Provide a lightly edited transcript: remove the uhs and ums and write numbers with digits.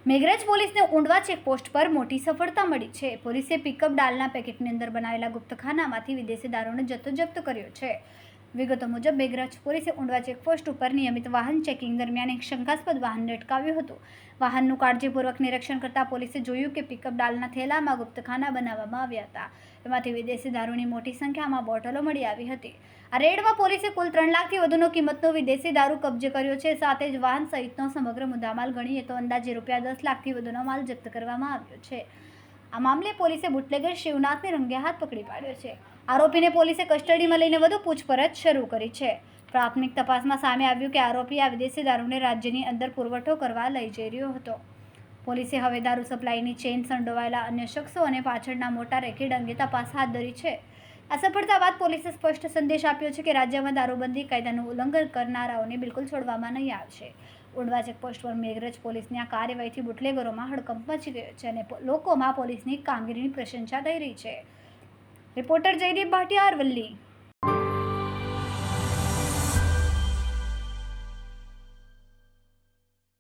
મેઘરજ પોલીસને ઊંડવા ચેકપોસ્ટ પર મોટી સફળતા મળી છે. પોલીસે પિકઅપ ડાલના પેકેટની અંદર બનાવેલા ગુપ્તખાનામાંથી વિદેશી દારૂનો જથ્થો જપ્ત કર્યો છે. વિગતો મુજબ મેઘરજ પોલીસે ઊંડવા ચેકપોસ્ટ ઉપર નિયમિત વાહન ચેકિંગ દરમિયાન એક શંકાસ્પદ વાહનને અટકાવ્યું હતું. વાહનનું કાળજીપૂર્વક નિરીક્ષણ કરતા પોલીસે જોયું કે પિકઅપ ડાલના થેલામાં ગુપ્તખાના બનાવવામાં આવ્યા હતા. એમાંથી વિદેશી દારૂની મોટી સંખ્યામાં બોટલો મળી આવી હતી. આ રેડમાં પોલીસે કુલ 3 લાખથી વધુનો કિંમતનો વિદેશી દારૂ કબજે કર્યો છે. સાથે જ વાહન સહિતનો સમગ્ર મુદ્દામાલ ગણીએ તો અંદાજે ₹10 લાખથી વધુનો માલ જપ્ત કરવામાં આવ્યો છે. આ મામલે પોલીસે બુટલેગર શિવનાથને રંગે હાથ પકડી પાડ્યો છે. આરોપીને પોલીસે કસ્ટડીમાં લઈને વધુ પૂછપરછ શરૂ કરી છે. પ્રાથમિક તપાસમાં સામે આવ્યું કે આરોપી આ વિદેશી દારૂને રાજ્યની અંદર પુરવઠો કરવા લઈ જઈ રહ્યો હતો. પોલીસે હવે દારૂ સપ્લાયની ચેઇન સંડોવાયેલા અન્ય શખ્સો અને પાછળના મોટા રેકેટ અંગે તપાસ હાથ ધરી છે. આ સફળતા બાદ પોલીસે સ્પષ્ટ સંદેશ આપ્યો છે કે રાજ્યમાં દારૂબંધી કાયદાનું ઉલ્લંઘન કરનારાઓને બિલકુલ છોડવામાં નહીં આવશે. ઊંડવા ચેકપોસ્ટ પર મેઘરજ પોલીસની આ કાર્યવાહીથી બુટલેગરોમાં હડકંપ મચી ગયો છે અને લોકોમાં પોલીસની કામગીરીની પ્રશંસા થઈ રહી છે. રિપોર્ટર જયદીપ ભાટિયા, અરવલ્લી.